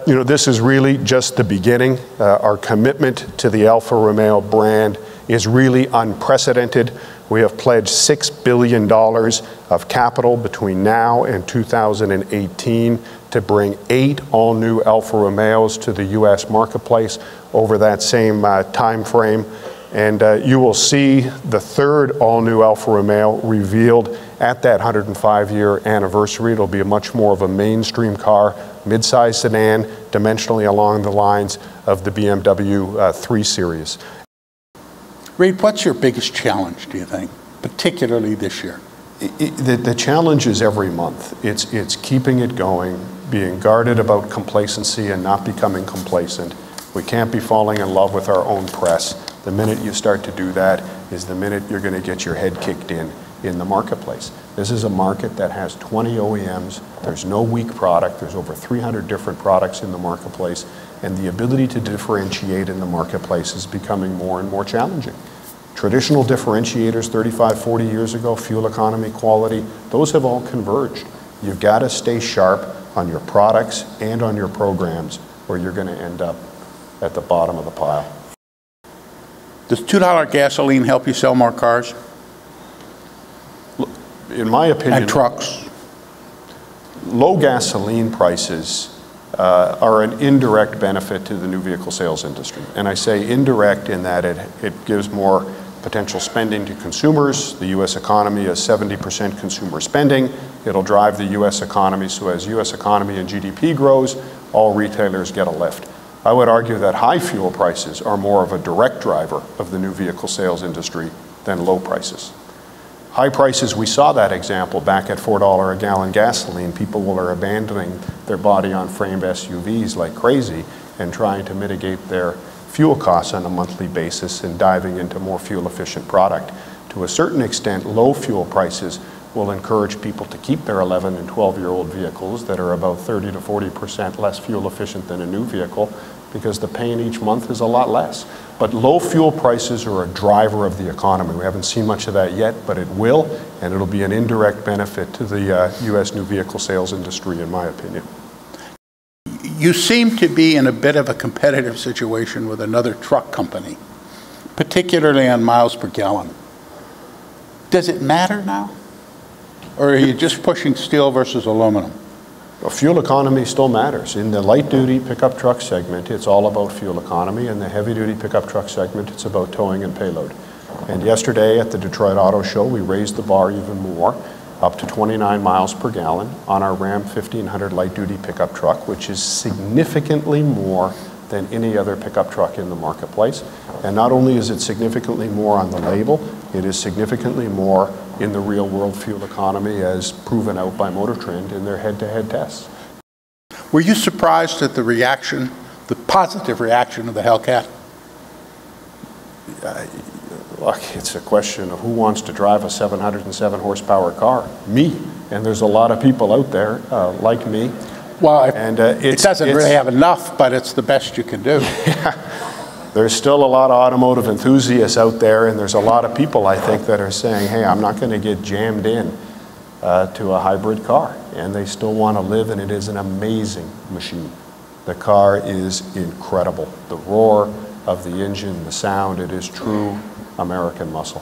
you know, this is really just the beginning. Our commitment to the Alfa Romeo brand is really unprecedented. We have pledged $6 billion of capital between now and 2018 to bring 8 all-new Alfa Romeos to the U.S. marketplace over that same time frame. And you will see the 3rd all-new Alfa Romeo revealed at that 105-year anniversary. It'll be a much more of a mainstream car, mid-size sedan, dimensionally along the lines of the BMW 3 Series. Reid, what's your biggest challenge, do you think, particularly this year? The challenge is every month. It's keeping it going, being guarded about complacency and not becoming complacent. We can't be falling in love with our own press. The minute you start to do that is the minute you're going to get your head kicked in the marketplace. This is a market that has 20 OEMs. There's no weak product. There's over 300 different products in the marketplace. And the ability to differentiate in the marketplace is becoming more and more challenging. Traditional differentiators 35, 40 years ago, fuel economy, quality, those have all converged. You've got to stay sharp on your products and on your programs, or you're going to end up at the bottom of the pile. Does $2 gasoline help you sell more cars? In my opinion, and trucks. Low gasoline prices are an indirect benefit to the new vehicle sales industry. And I say indirect in that it gives more potential spending to consumers. The U.S. economy is 70% consumer spending. It'll drive the U.S. economy, so as U.S. economy and GDP grows, all retailers get a lift. I would argue that high fuel prices are more of a direct driver of the new vehicle sales industry than low prices. High prices, we saw that example back at $4 a gallon gasoline. People are abandoning their body-on-frame SUVs like crazy and trying to mitigate their fuel costs on a monthly basis and diving into more fuel-efficient product. To a certain extent, low fuel prices will encourage people to keep their 11 and 12-year-old vehicles that are about 30 to 40% less fuel efficient than a new vehicle, because the pain each month is a lot less. But low fuel prices are a driver of the economy. We haven't seen much of that yet, but it will, and it'll be an indirect benefit to the U.S. new vehicle sales industry, in my opinion. You seem to be in a bit of a competitive situation with another truck company, particularly on miles per gallon. Does it matter now? Or are you just pushing steel versus aluminum? Well, fuel economy still matters. In the light-duty pickup truck segment, it's all about fuel economy. In the heavy-duty pickup truck segment, it's about towing and payload. And yesterday at the Detroit Auto Show, we raised the bar even more, up to 29 miles per gallon on our Ram 1500 light-duty pickup truck, which is significantly more than any other pickup truck in the marketplace. And not only is it significantly more on the label, it is significantly more in the real-world fuel economy, as proven out by Motor Trend in their head-to-head tests. Were you surprised at the reaction, the positive reaction of the Hellcat? Look, it's a question of who wants to drive a 707 horsepower car. Me. And there's a lot of people out there like me. Well, it doesn't really have enough, but it's the best you can do. There's still a lot of automotive enthusiasts out there, and there's a lot of people, I think, that are saying, hey, I'm not going to get jammed in to a hybrid car. And they still want to live, and it is an amazing machine. The car is incredible. The roar of the engine, the sound, it is true American muscle.